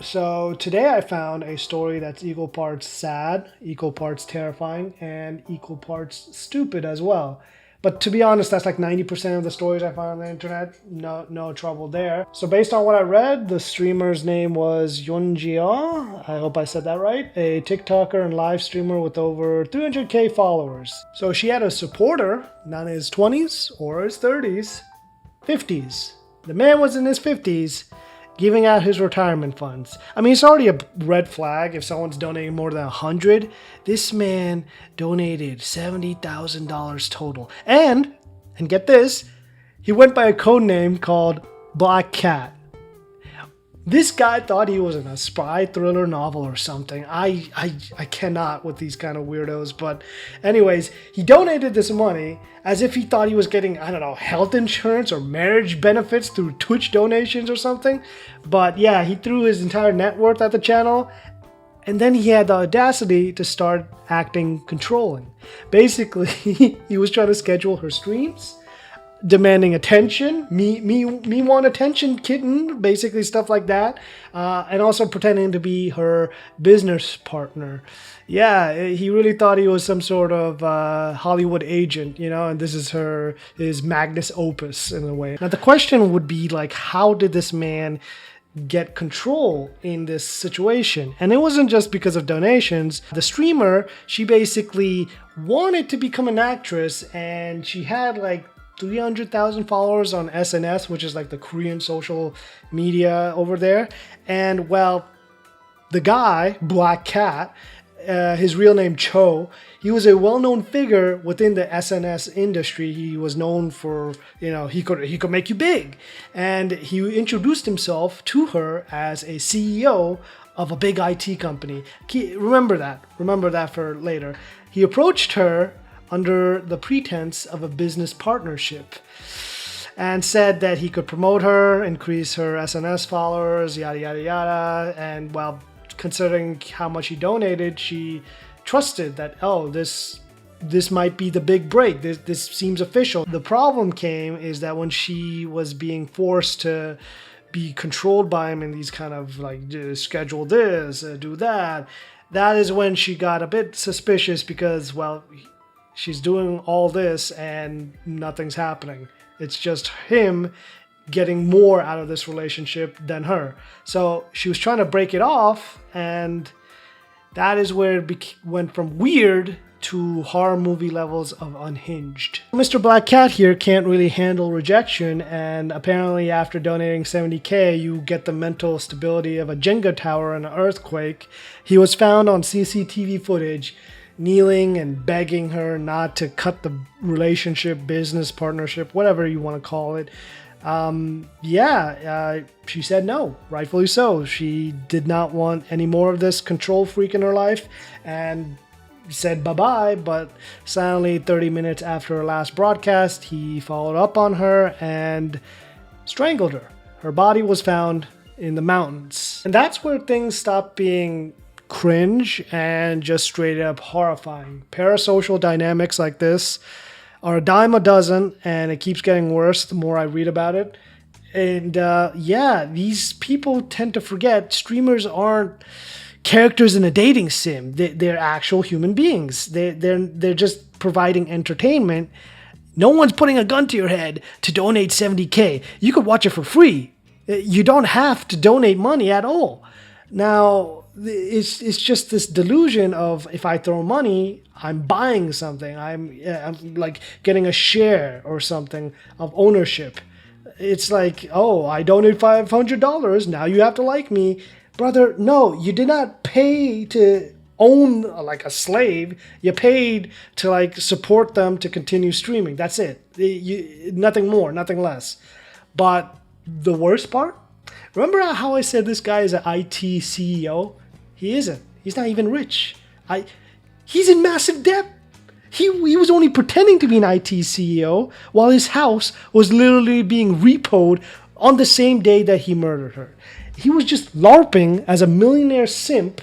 So today I found a story that's equal parts sad, equal parts terrifying, and equal parts stupid as well. But to be honest, that's like 90% of the stories I find on the internet. No trouble there. So based on what I read, the streamer's name was Yunjia. I hope I said that right. A TikToker and live streamer with over 300k followers. So she had a supporter, not in his 20s or his 30s, 50s. The man was in his 50s, giving out his retirement funds. I mean, it's already a red flag if someone's donating more than 100. This man donated $70,000 total. And get this, he went by a code name called Black Cat. This guy thought he was in a spy thriller novel or something. I cannot with these kind of weirdos. But anyways, he donated this money as if he thought he was getting, I don't know, health insurance or marriage benefits through Twitch donations or something. But yeah, he threw his entire net worth at the channel. And then he had the audacity to start acting controlling. Basically, he was trying to schedule her streams, demanding attention, me want attention, kitten, basically stuff like that, and also pretending to be her business partner. Yeah, he really thought he was some sort of Hollywood agent, and this is his magnus opus in a way. Now the question would be like, how did this man get control in this situation? And it wasn't just because of donations. The streamer, she basically wanted to become an actress, and she had like 300,000 followers on SNS, which is like the Korean social media over there. And well, the guy, Black Cat, his real name Cho, he was a well-known figure within the SNS industry. He was known for, he could make you big. And he introduced himself to her as a CEO of a big IT company. Remember that for later. He approached her under the pretense of a business partnership and said that he could promote her, increase her SNS followers, yada, yada, yada. And well, considering how much he donated, she trusted that, oh, this might be the big break. This seems official. The problem came is that when she was being forced to be controlled by him in these kind of like, schedule this, do that, that is when she got a bit suspicious because, well, she's doing all this and nothing's happening. It's just him getting more out of this relationship than her. So she was trying to break it off, and that is where it went from weird to horror movie levels of unhinged. Mr. Black Cat here can't really handle rejection, and apparently after donating 70k, you get the mental stability of a Jenga tower in an earthquake. He was found on CCTV footage kneeling and begging her not to cut the relationship, business partnership, whatever you want to call it. She said no, rightfully so. She did not want any more of this control freak in her life and said bye-bye. But suddenly, 30 minutes after her last broadcast, he followed up on her and strangled her. Her body was found in the mountains. And that's where things stopped being cringe and just straight up horrifying. Parasocial dynamics like this are a dime a dozen, and it keeps getting worse the more I read about it. And these people tend to forget streamers aren't characters in a dating sim. They're actual human beings. They're just providing entertainment. No one's putting a gun to your head to donate 70k. You could watch it for free. You don't have to donate money at all. Now, it's just this delusion of, if I throw money, I'm buying something. I'm like getting a share or something of ownership. It's like, oh, I donated $500. Now you have to like me. Brother, no, you did not pay to own like a slave. You paid to like support them to continue streaming. That's it. Nothing more, nothing less. But the worst part, remember how I said this guy is an IT CEO? He isn't. He's not even rich. He's in massive debt. He was only pretending to be an IT CEO while his house was literally being repoed on the same day that he murdered her. He was just LARPing as a millionaire simp,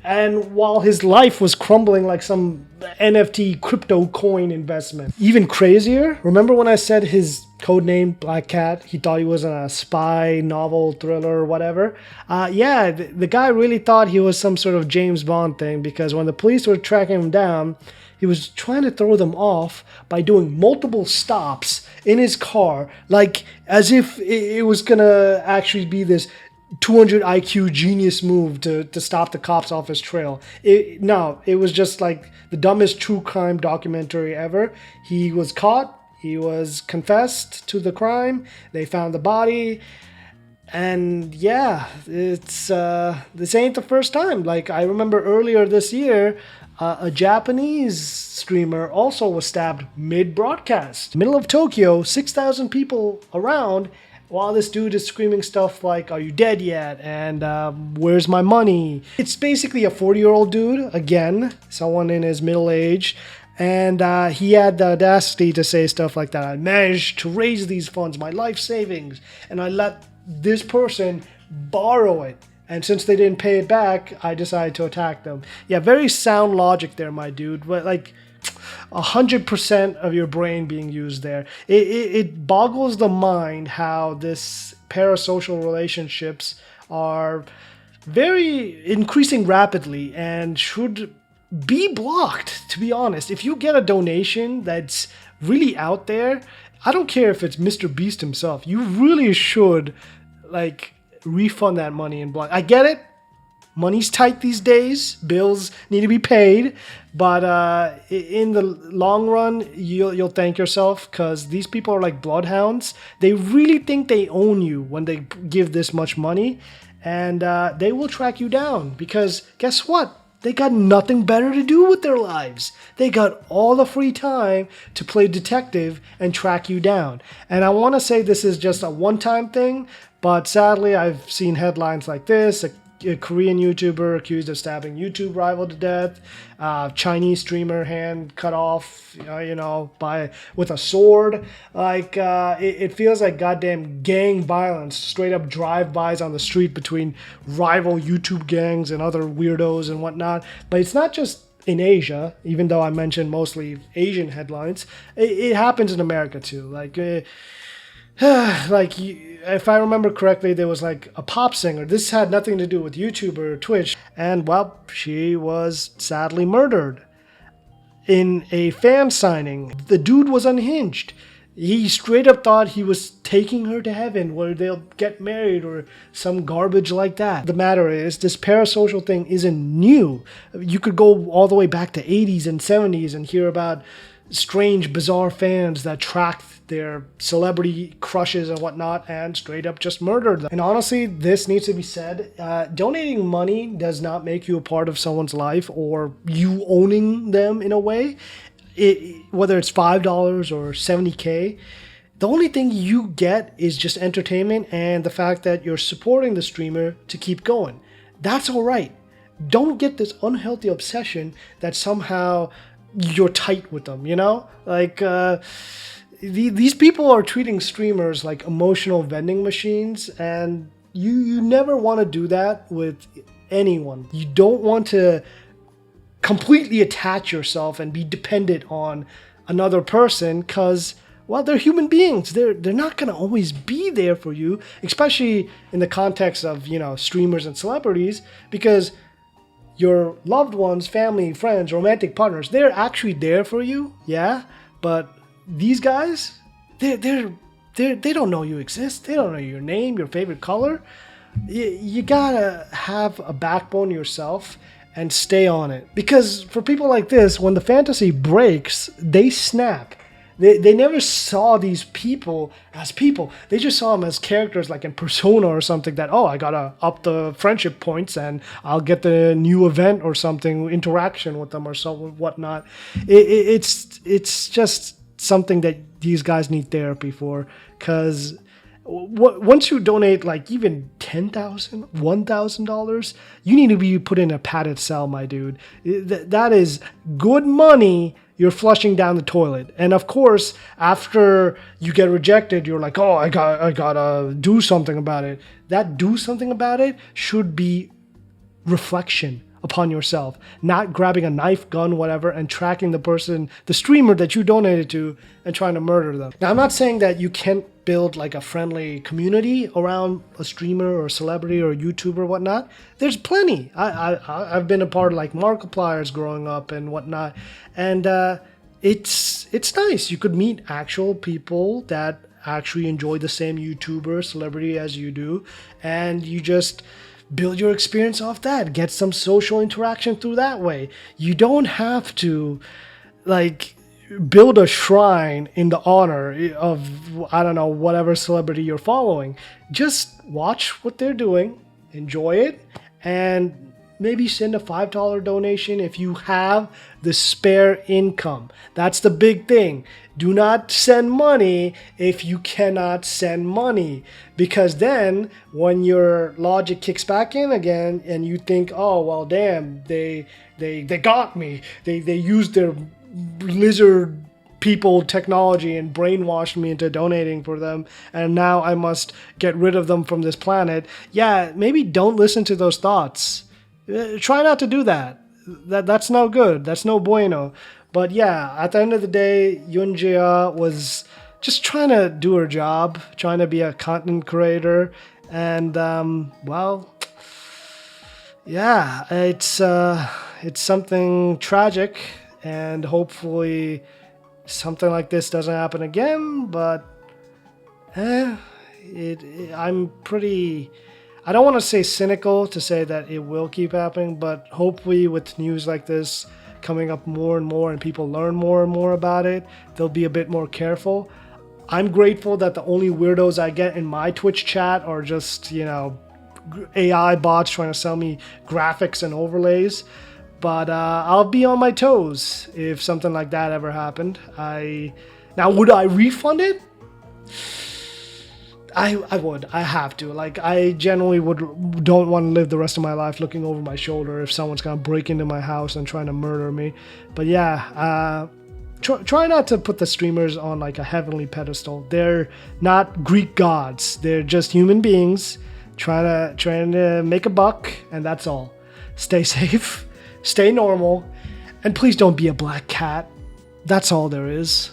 and while his life was crumbling like some NFT crypto coin investment. Even crazier, remember when I said his codename Black Cat. He thought he was in a spy novel, thriller, whatever. Yeah, the guy really thought he was some sort of James Bond thing, because when the police were tracking him down, he was trying to throw them off by doing multiple stops in his car, like as if it was gonna actually be this 200 IQ genius move to stop the cops off his trail. No, it was just like the dumbest true crime documentary ever. He was caught. He was confessed to the crime. They found the body. And yeah, it's this ain't the first time. Like, I remember earlier this year, a Japanese streamer also was stabbed mid-broadcast. Middle of Tokyo, 6,000 people around, while this dude is screaming stuff like, "Are you dead yet?" and "Where's my money?" It's basically a 40-year-old dude, again, someone in his middle age, and he had the audacity to say stuff like that. "I managed to raise these funds, my life savings, and I let this person borrow it. And since they didn't pay it back, I decided to attack them." Yeah, very sound logic there, my dude. But like 100% of your brain being used there. It boggles the mind how this parasocial relationships are very increasing rapidly and should be blocked, to be honest. If you get a donation that's really out there, I don't care if it's Mr. Beast himself, you really should like refund that money and block. I get it. Money's tight these days. Bills need to be paid. But in the long run, you'll thank yourself, because these people are like bloodhounds. They really think they own you when they give this much money. And they will track you down, because guess what? They got nothing better to do with their lives. They got all the free time to play detective and track you down. And I want to say this is just a one-time thing, but sadly I've seen headlines like this. A Korean YouTuber accused of stabbing YouTube rival to death. Chinese streamer hand cut off, with a sword. Like it feels like goddamn gang violence, straight up drive-bys on the street between rival YouTube gangs and other weirdos and whatnot. But it's not just in Asia, even though I mentioned mostly Asian headlines. It happens in America too. If I remember correctly, there was like a pop singer. This had nothing to do with YouTube or Twitch. And, well, she was sadly murdered in a fan signing. The dude was unhinged. He straight up thought he was taking her to heaven where they'll get married or some garbage like that. The matter is, this parasocial thing isn't new. You could go all the way back to 80s and 70s and hear about strange, bizarre fans that tracked their celebrity crushes and whatnot and straight up just murdered them. And honestly, this needs to be said. Donating money does not make you a part of someone's life or you owning them in a way. Whether it's $5 or $70K, the only thing you get is just entertainment and the fact that you're supporting the streamer to keep going. That's all right. Don't get this unhealthy obsession that somehow you're tight with them, these people are treating streamers like emotional vending machines, and you never want to do that with anyone. You don't want to completely attach yourself and be dependent on another person, because, well, they're human beings. They're not going to always be there for you, especially in the context of, streamers and celebrities, because your loved ones, family, friends, romantic partners, they're actually there for you, yeah? But these guys, they don't know you exist. They don't know your name, your favorite color. You gotta have a backbone yourself and stay on it. Because for people like this, when the fantasy breaks, they snap. They never saw these people as people. They just saw them as characters like in Persona or something that, I gotta up the friendship points and I'll get the new event or something, interaction with them or so whatnot. It's just something that these guys need therapy for, because once you donate like even $10,000, $1,000, you need to be put in a padded cell, my dude. That is good money you're flushing down the toilet. And of course, after you get rejected, you're like, I gotta do something about it. That do something about it should be reflection upon yourself, not grabbing a knife, gun, whatever, and tracking the person, the streamer that you donated to, and trying to murder them. Now, I'm not saying that you can't build like a friendly community around a streamer or celebrity or YouTuber or whatnot. There's plenty. I've been a part of like Markipliers growing up and whatnot, and it's nice. You could meet actual people that actually enjoy the same YouTuber celebrity as you do, and you just build your experience off that, get some social interaction through that way. You don't have to like build a shrine in the honor of, I don't know, whatever celebrity you're following. Just watch what they're doing, enjoy it, and maybe send a $5 donation if you have the spare income. That's the big thing. Do not send money if you cannot send money, because then when your logic kicks back in again and you think, oh, well, damn, they got me. They used their lizard people technology and brainwashed me into donating for them, and now I must get rid of them from this planet. Yeah, maybe don't listen to those thoughts. Try not to do that. That's no good. That's no bueno. But yeah, at the end of the day, Yunjia was just trying to do her job, trying to be a content creator, and well, yeah, it's something tragic, and hopefully something like this doesn't happen again. But I'm pretty, I don't want to say cynical to say that it will keep happening, but hopefully with news like this coming up more and more and people learn more and more about it, they'll be a bit more careful. I'm grateful that the only weirdos I get in my Twitch chat are just, you know, AI bots trying to sell me graphics and overlays. But I'll be on my toes if something like that ever happened. Now, would I refund it? I would. I have to. Like, I generally don't want to live the rest of my life looking over my shoulder if someone's gonna break into my house and trying to murder me. But yeah, try not to put the streamers on like a heavenly pedestal. They're not Greek gods. They're just human beings trying to make a buck, and that's all. Stay safe, stay normal, and please don't be a black cat. That's all there is.